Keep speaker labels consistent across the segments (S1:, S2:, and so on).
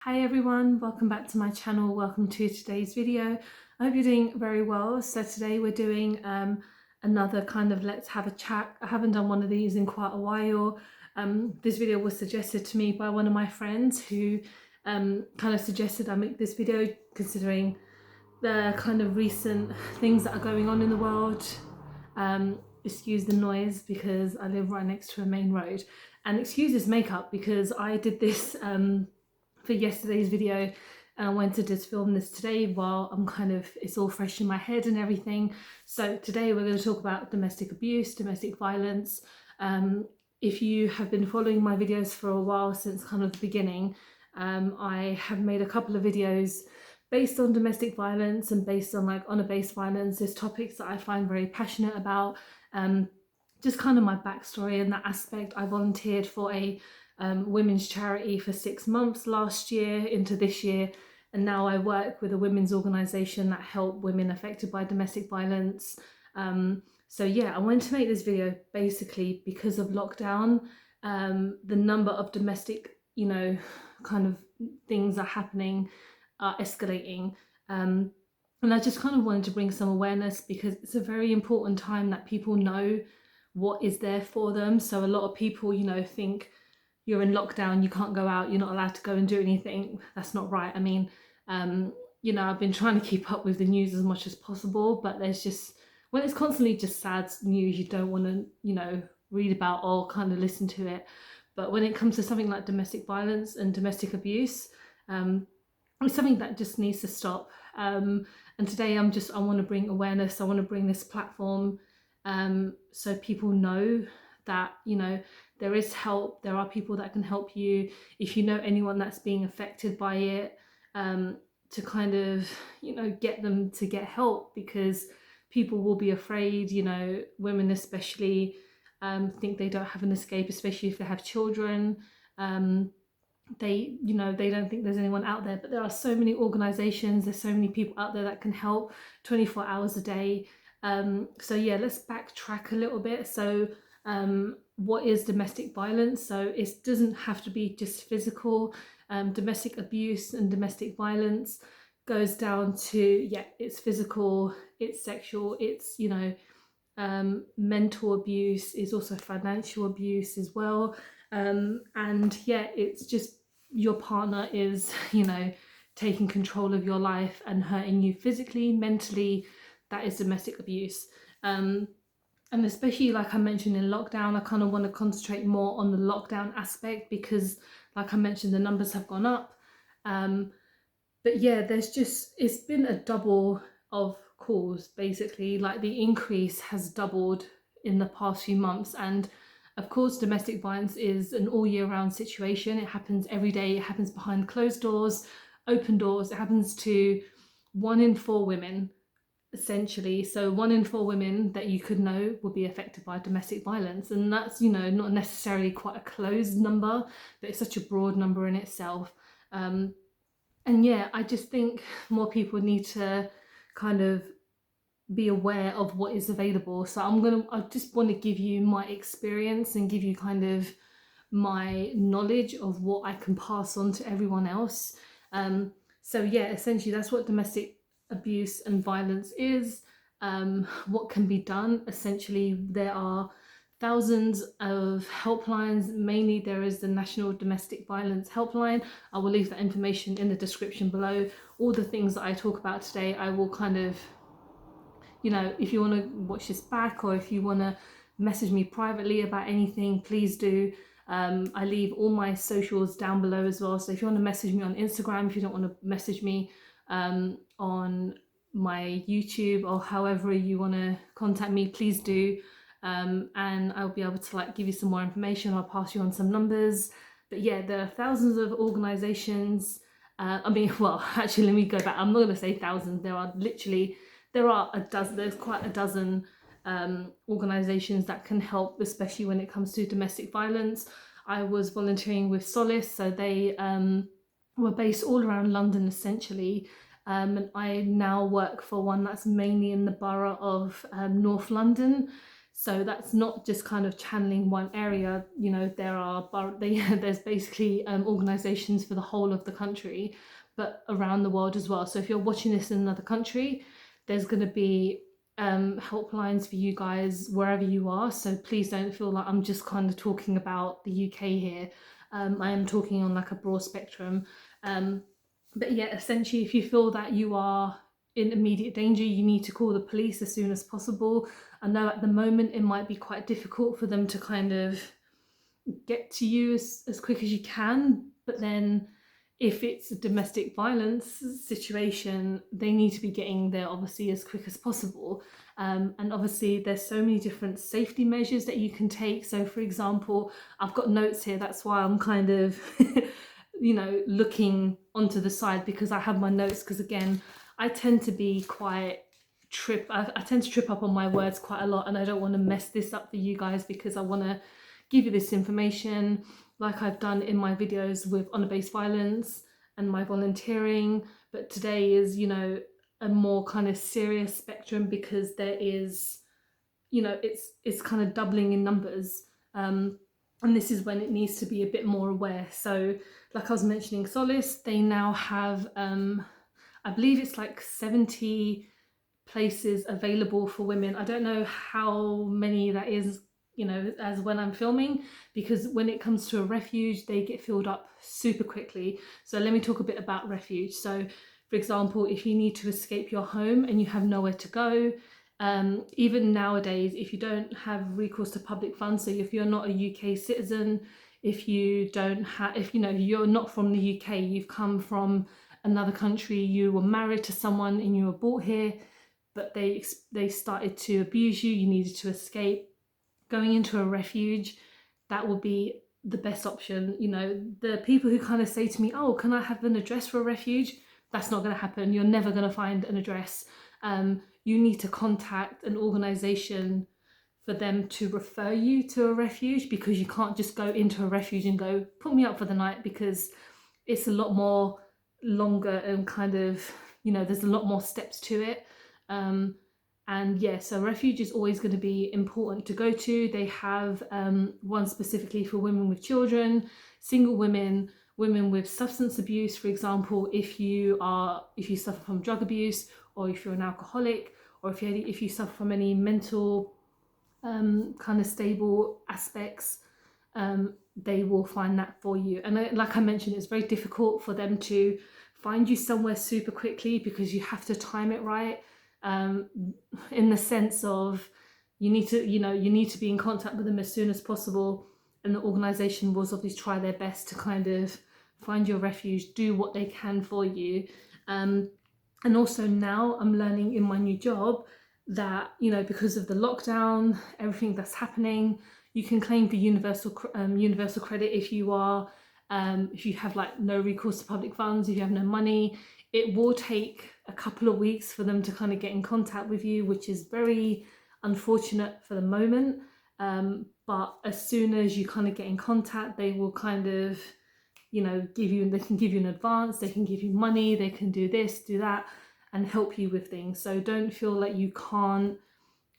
S1: Hi everyone, welcome back to my channel. Welcome to today's video. I hope you're doing very well. So today we're doing another kind of let's have a chat. I haven't done one of these in quite a while. This video was suggested to me by one of my friends who kind of suggested I make this video considering the kind of recent things that are going on in the world. Excuse the noise because I live right next to a main road, and excuse this makeup because I did this for yesterday's video and I wanted to just film this today while it's all fresh in my head and everything. So today we're going to talk about domestic abuse, domestic violence. If you have been following my videos for a while, since kind of the beginning, I have made a couple of videos based on domestic violence and based on like honor-based violence. There's topics that I find very passionate about. Just kind of my backstory in that aspect. I volunteered for a women's charity for 6 months last year into this year, and now I work with a women's organisation that help women affected by domestic violence. So yeah, I wanted to make this video basically because of lockdown. The number of domestic, kind of things are happening, are escalating. And I just kind of wanted to bring some awareness because it's a very important time that people know what is there for them. So a lot of people, think you're in lockdown, you can't go out, you're not allowed to go and do anything. That's not right. I mean, I've been trying to keep up with the news as much as possible, but there's just, when it's constantly just sad news, you don't want to, read about or kind of listen to it. But when it comes to something like domestic violence and domestic abuse, it's something that just needs to stop. And today I want to bring awareness. I want to bring this platform so people know that, there is help. There are people that can help you. If you know anyone that's being affected by it, to kind of, get them to get help, because people will be afraid, women especially think they don't have an escape, especially if they have children. They don't think there's anyone out there, but there are so many organizations, there's so many people out there that can help 24 hours a day. So yeah, let's backtrack a little bit. So what is domestic violence? So it doesn't have to be just physical. Domestic abuse and domestic violence goes down to, it's physical, it's sexual, it's, mental abuse, is also financial abuse as well. And yeah, it's just your partner is, taking control of your life and hurting you physically, mentally. That is domestic abuse. And especially, like I mentioned, in lockdown, I kind of want to concentrate more on the lockdown aspect because, like I mentioned, the numbers have gone up. But yeah, it's been a double of calls, basically. Like the increase has doubled in the past few months. And of course, domestic violence is an all year round situation. It happens every day. It happens behind closed doors, open doors. It happens to 1 in 4 women, essentially. So 1 in 4 women that you could know will be affected by domestic violence. And that's, not necessarily quite a closed number, but it's such a broad number in itself. And yeah, I just think more people need to kind of be aware of what is available. So I just want to give you my experience and give you kind of my knowledge of what I can pass on to everyone else. So yeah, essentially that's what domestic abuse and violence is. What can be done? Essentially, there are thousands of helplines. Mainly there is the National Domestic Violence Helpline. I will leave that information in the description below. All the things that I talk about today, I will kind of, if you want to watch this back or if you want to message me privately about anything, please do. I leave all my socials down below as well. So if you want to message me on Instagram, if you don't want to message me on my YouTube or however you want to contact me, please do. And I'll be able to give you some more information. I'll pass you on some numbers. But yeah, there are thousands of organizations. Actually, let me go back. I'm not going to say thousands. There's quite a dozen organizations that can help, especially when it comes to domestic violence. I was volunteering with Solace, so they were based all around London essentially. And I now work for one that's mainly in the borough of North London. So that's not just kind of channeling one area. You know, there's basically organizations for the whole of the country, but around the world as well. So if you're watching this in another country, there's going to be helplines for you guys wherever you are. So please don't feel like I'm just kind of talking about the UK here. I am talking on like a broad spectrum. But yeah, essentially, if you feel that you are in immediate danger, you need to call the police as soon as possible. I know at the moment it might be quite difficult for them to kind of get to you as quick as you can, but then if it's a domestic violence situation, they need to be getting there obviously as quick as possible. And obviously there's so many different safety measures that you can take. So for example, I've got notes here, that's why I'm kind of you know, looking onto the side, because I have my notes, because again, I tend to be quite I tend to trip up on my words quite a lot, and I don't want to mess this up for you guys, because I want to give you this information like I've done in my videos with honour-based violence and my volunteering. But today is, you know, a more kind of serious spectrum, because there is, you know, it's kind of doubling in numbers, and this is when it needs to be a bit more aware. So like I was mentioning, Solace, they now have I believe it's like 70 places available for women. I don't know how many that is, you know, as when I'm filming, because when it comes to a refuge, they get filled up super quickly. So let me talk a bit about refuge. So for example, if you need to escape your home and you have nowhere to go, even nowadays, if you don't have recourse to public funds, so if you're not a UK citizen, if you don't have, if you know, you're not from the UK, you've come from another country, you were married to someone and you were brought here, but they started to abuse you, you needed to escape, going into a refuge, that would be the best option. You know, the people who kind of say to me, oh, can I have an address for a refuge? That's not going to happen. You're never going to find an address. You need to contact an organisation for them to refer you to a refuge, because you can't just go into a refuge and go, put me up for the night, because it's a lot more longer and kind of, you know, there's a lot more steps to it. And yeah, so refuge is always going to be important to go to. They have one specifically for women with children, single women, women with substance abuse. For example, if you suffer from drug abuse, or if you're an alcoholic, or if you suffer from any mental kind of stable aspects, they will find that for you. And like I mentioned, it's very difficult for them to find you somewhere super quickly, because you have to time it right, in the sense of you need to be in contact with them as soon as possible, and the organisation will obviously try their best to kind of find your refuge, do what they can for you. And also now I'm learning in my new job that, you know, because of the lockdown, everything that's happening, you can claim for universal credit if you have like no recourse to public funds, if you have no money. It will take a couple of weeks for them to kind of get in contact with you, which is very unfortunate for the moment. But as soon as you kind of get in contact, they will kind of, you know, they can give you an advance, they can give you money, they can do this, do that, and help you with things. So don't feel like you can't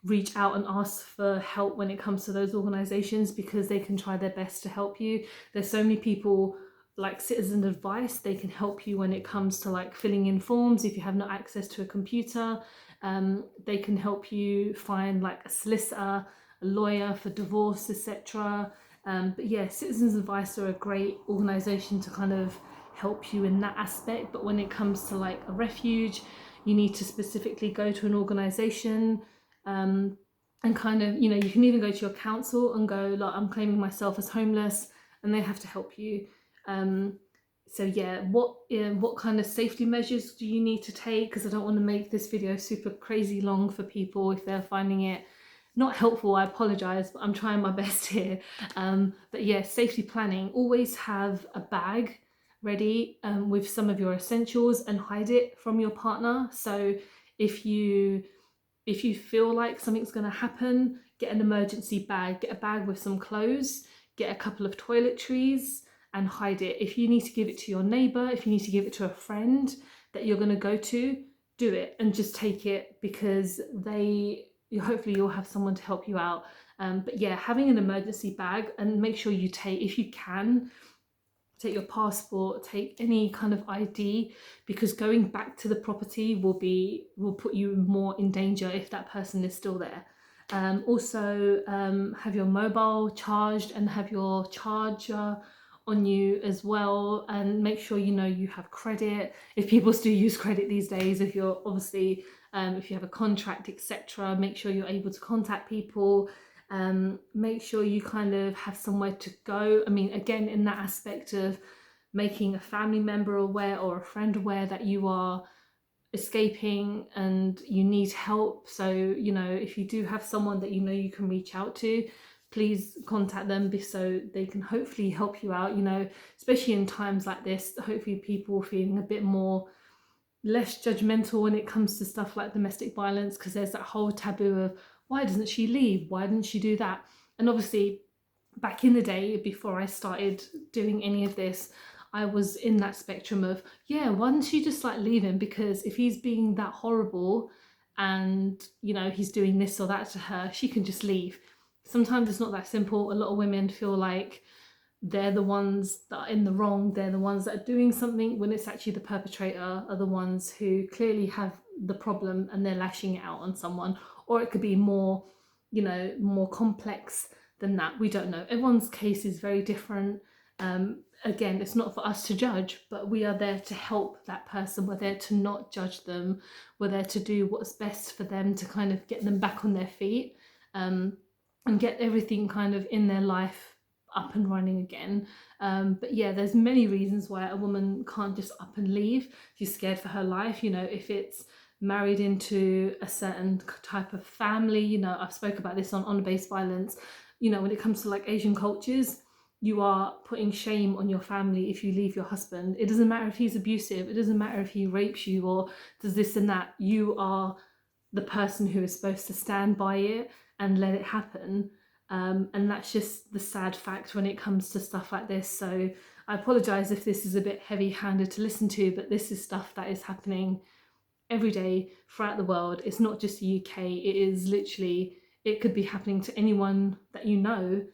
S1: reach out and ask for help when it comes to those organizations, because they can try their best to help you. There's so many people like Citizen Advice, they can help you when it comes to like filling in forms if you have no access to a computer. They can help you find like a solicitor, a lawyer for divorce, etc. But yeah, Citizens Advice are a great organisation to kind of help you in that aspect. But when it comes to like a refuge, you need to specifically go to an organisation, and kind of, you know, you can even go to your council and go, like, I'm claiming myself as homeless, and they have to help you. So yeah, what kind of safety measures do you need to take? Because I don't want to make this video super crazy long for people if they're finding it not helpful. I apologize, but I'm trying my best here. But yeah, safety planning, always have a bag ready with some of your essentials, and hide it from your partner. So if you feel like something's going to happen, get an emergency bag, get a bag with some clothes, get a couple of toiletries, and hide it. If you need to give it to your neighbour, if you need to give it to a friend that you're going to go to, do it and just take it, because they hopefully you'll have someone to help you out. But yeah, having an emergency bag, and make sure you take, if you can, take your passport, take any kind of ID, because going back to the property will put you more in danger if that person is still there. Also, have your mobile charged and have your charger on you as well, and make sure you know you have credit, if people still use credit these days. If you're obviously if you have a contract, etc., make sure you're able to contact people. Make sure you kind of have somewhere to go. I mean, again, in that aspect of making a family member aware or a friend aware that you are escaping and you need help. So, you know, if you do have someone that you know you can reach out to, please contact them so they can hopefully help you out, you know, especially in times like this. Hopefully people are feeling a bit more less judgmental when it comes to stuff like domestic violence, because there's that whole taboo of, why doesn't she leave? Why didn't she do that? And obviously, back in the day, before I started doing any of this, I was in that spectrum of, yeah, why don't she just like leave him? Because if he's being that horrible and, you know, he's doing this or that to her, she can just leave. Sometimes it's not that simple. A lot of women feel like they're the ones that are in the wrong, they're the ones that are doing something, when it's actually the perpetrator are the ones who clearly have the problem and they're lashing it out on someone. Or it could be more, you know, more complex than that. We don't know. Everyone's case is very different. Again, it's not for us to judge, but we are there to help that person. We're there to not judge them. We're there to do what's best for them, to kind of get them back on their feet, and get everything kind of in their life up and running again. But yeah, there's many reasons why a woman can't just up and leave. She's scared for her life. You know, if it's married into a certain type of family, you know, I've spoke about this on honor-based violence. You know, when it comes to like Asian cultures, you are putting shame on your family if you leave your husband. It doesn't matter if he's abusive, it doesn't matter if he rapes you or does this and that. You are the person who is supposed to stand by it and let it happen. And that's just the sad fact when it comes to stuff like this. So I apologise if this is a bit heavy-handed to listen to, but this is stuff that is happening every day throughout the world. It's not just the UK, it is literally, it could be happening to anyone that you know.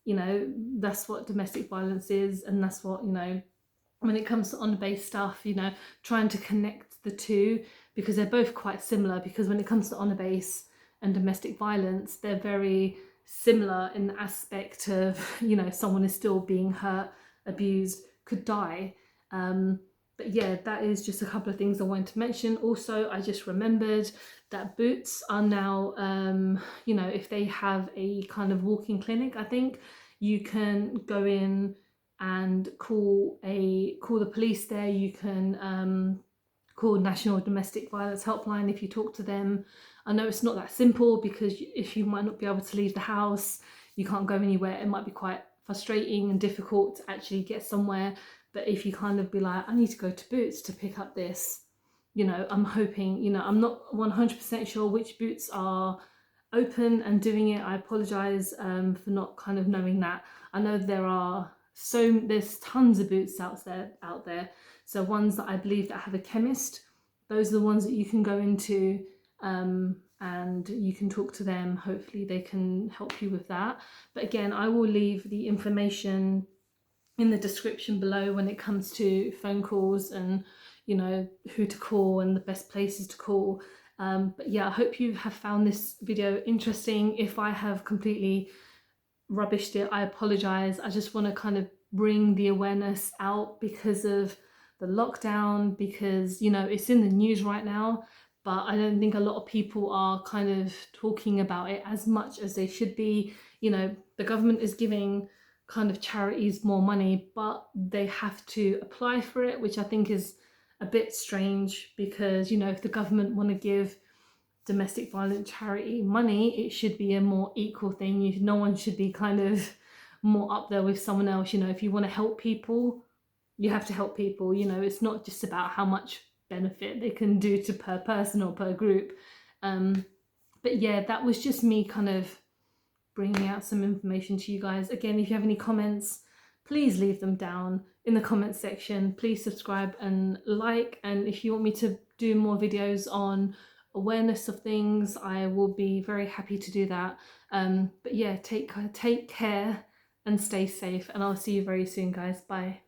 S1: You know, that's what domestic violence is, and that's what, you know, when it comes to honor-based stuff, you know, trying to connect the two, because they're both quite similar. Because when it comes to honor-based and domestic violence, they're very similar in the aspect of, you know, someone is still being hurt, abused, could die. But yeah, that is just a couple of things I wanted to mention. Also, I just remembered that Boots are now, you know, if they have a kind of walk-in clinic, I think you can go in and call the police there. You can call National Domestic Violence Helpline if you talk to them. I know it's not that simple, because if you might not be able to leave the house, you can't go anywhere, it might be quite frustrating and difficult to actually get somewhere. But if you kind of be like, I need to go to Boots to pick up this, you know, I'm hoping, you know, I'm not 100% sure which Boots are open and doing it. I apologise for not kind of knowing that. I know there's tons of Boots out there. So ones that I believe that have a chemist, those are the ones that you can go into, and you can talk to them. Hopefully they can help you with that. But again, I will leave the information in the description below when it comes to phone calls and, you know, who to call and the best places to call. But yeah, I hope you have found this video interesting. If I have completely rubbished it, I apologise. I just want to kind of bring the awareness out because of the lockdown, because, you know, it's in the news right now, but I don't think a lot of people are kind of talking about it as much as they should be. You know, the government is giving kind of charities more money, but they have to apply for it, which I think is a bit strange, because, you know, if the government want to give domestic violence charity money, it should be a more equal thing. No one should be kind of more up there with someone else. You know, if you want to help people, you have to help people. You know, it's not just about how much benefit they can do to per person or per group. But yeah, that was just me kind of bringing out some information to you guys. Again, if you have any comments, please leave them down in the comment section. Please subscribe and like, and if you want me to do more videos on awareness of things, I will be very happy to do that. But yeah, take care and stay safe, and I'll see you very soon, guys. Bye.